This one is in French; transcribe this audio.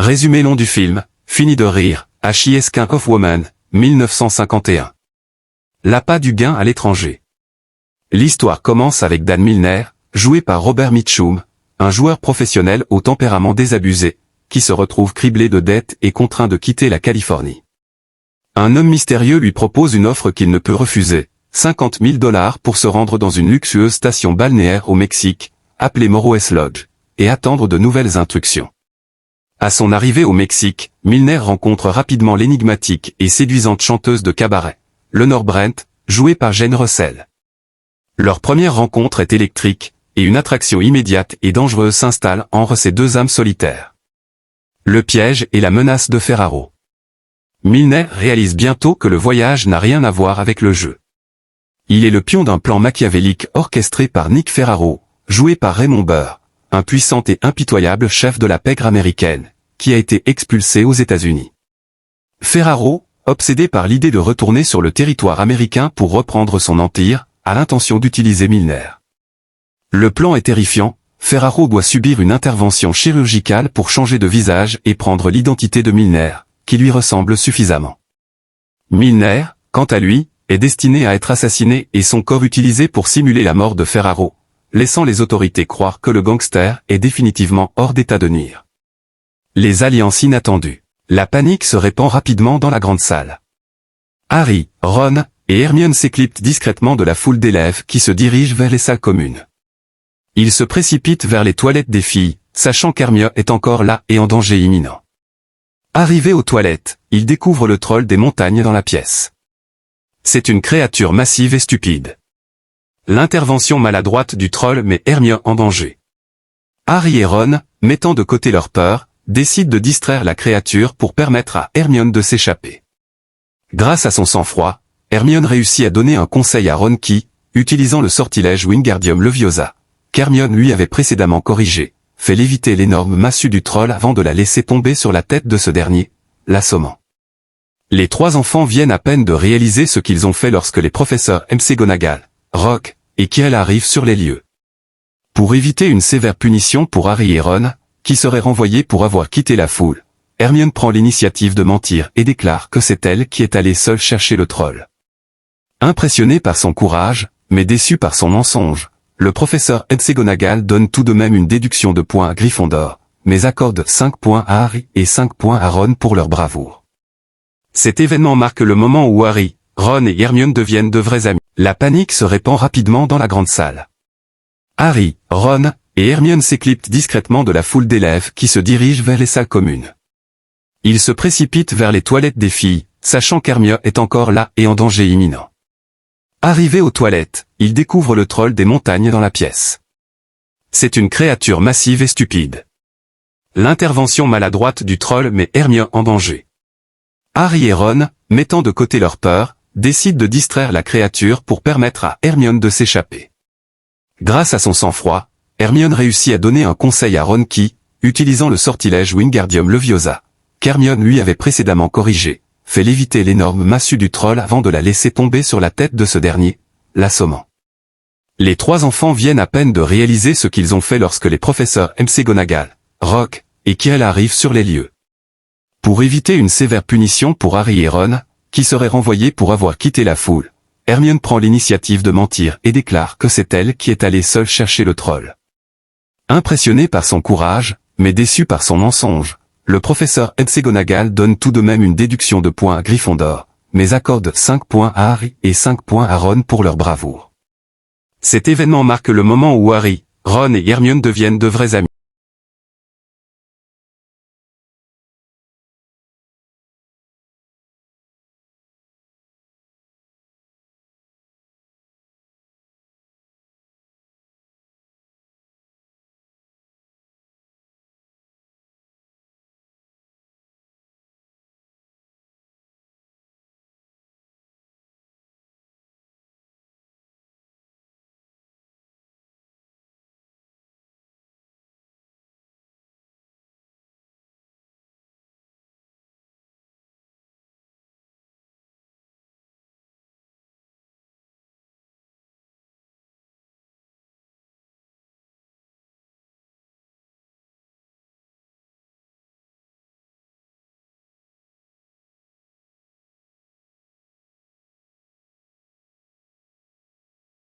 Résumé long du film, Fini de rire, A She Is Kind of Woman, 1951. L'appât du gain à l'étranger. L'histoire commence avec Dan Milner, joué par Robert Mitchum, un joueur professionnel au tempérament désabusé, qui se retrouve criblé de dettes et contraint de quitter la Californie. Un homme mystérieux lui propose une offre qu'il ne peut refuser, $50 000 pour se rendre dans une luxueuse station balnéaire au Mexique, appelée Moroes Lodge, et attendre de nouvelles instructions. À son arrivée au Mexique, Milner rencontre rapidement l'énigmatique et séduisante chanteuse de cabaret, Lenore Brent, jouée par Jane Russell. Leur première rencontre est électrique, et une attraction immédiate et dangereuse s'installe entre ces deux âmes solitaires. Le piège et la menace de Ferraro. Milner réalise bientôt que le voyage n'a rien à voir avec le jeu. Il est le pion d'un plan machiavélique orchestré par Nick Ferraro, joué par Raymond Burr, un puissant et impitoyable chef de la pègre américaine, qui a été expulsé aux États-Unis. Ferraro, obsédé par l'idée de retourner sur le territoire américain pour reprendre son empire, a l'intention d'utiliser Milner. Le plan est terrifiant, Ferraro doit subir une intervention chirurgicale pour changer de visage et prendre l'identité de Milner, qui lui ressemble suffisamment. Milner, quant à lui, est destiné à être assassiné et son corps utilisé pour simuler la mort de Ferraro, laissant les autorités croire que le gangster est définitivement hors d'état de nuire. Les alliances inattendues. La panique se répand rapidement dans la grande salle. Harry, Ron et Hermione s'éclipsent discrètement de la foule d'élèves qui se dirigent vers les salles communes. Ils se précipitent vers les toilettes des filles, sachant qu'Hermione est encore là et en danger imminent. Arrivé aux toilettes, ils découvrent le troll des montagnes dans la pièce. C'est une créature massive et stupide. L'intervention maladroite du troll met Hermione en danger. Harry et Ron, mettant de côté leur peur, décident de distraire la créature pour permettre à Hermione de s'échapper. Grâce à son sang-froid, Hermione réussit à donner un conseil à Ron qui, utilisant le sortilège Wingardium Leviosa, qu'Hermione lui avait précédemment corrigé, fait léviter l'énorme massue du troll avant de la laisser tomber sur la tête de ce dernier, l'assommant. Les trois enfants viennent à peine de réaliser ce qu'ils ont fait lorsque les professeurs McGonagall, Rock et Quirrell arrivent sur les lieux. Pour éviter une sévère punition pour Harry et Ron, qui seraient renvoyés pour avoir quitté la foule, Hermione prend l'initiative de mentir et déclare que c'est elle qui est allée seule chercher le troll. Impressionné par son courage, mais déçu par son mensonge, le professeur McGonagall donne tout de même une déduction de points à Gryffondor, mais accorde 5 points à Harry et 5 points à Ron pour leur bravoure. Cet événement marque le moment où Harry, Ron et Hermione deviennent de vrais amis. La panique se répand rapidement dans la grande salle. Harry, Ron et Hermione s'éclipsent discrètement de la foule d'élèves qui se dirigent vers les salles communes. Ils se précipitent vers les toilettes des filles, sachant qu'Hermione est encore là et en danger imminent. Arrivé aux toilettes, ils découvrent le troll des montagnes dans la pièce. C'est une créature massive et stupide. L'intervention maladroite du troll met Hermione en danger. Harry et Ron, mettant de côté leur peur, décident de distraire la créature pour permettre à Hermione de s'échapper. Grâce à son sang-froid, Hermione réussit à donner un conseil à Ron qui, utilisant le sortilège Wingardium Leviosa, qu'Hermione lui avait précédemment corrigé, fait léviter l'énorme massue du troll avant de la laisser tomber sur la tête de ce dernier, l'assommant. Les trois enfants viennent à peine de réaliser ce qu'ils ont fait lorsque les professeurs McGonagall, Rock et Quirrell arrivent sur les lieux. Pour éviter une sévère punition pour Harry et Ron, qui seraient renvoyés pour avoir quitté la foule, Hermione prend l'initiative de mentir et déclare que c'est elle qui est allée seule chercher le troll. Impressionné par son courage, mais déçu par son mensonge, le professeur McGonagall donne tout de même une déduction de points à Gryffondor, mais accorde 5 points à Harry et 5 points à Ron pour leur bravoure. Cet événement marque le moment où Harry, Ron et Hermione deviennent de vrais amis.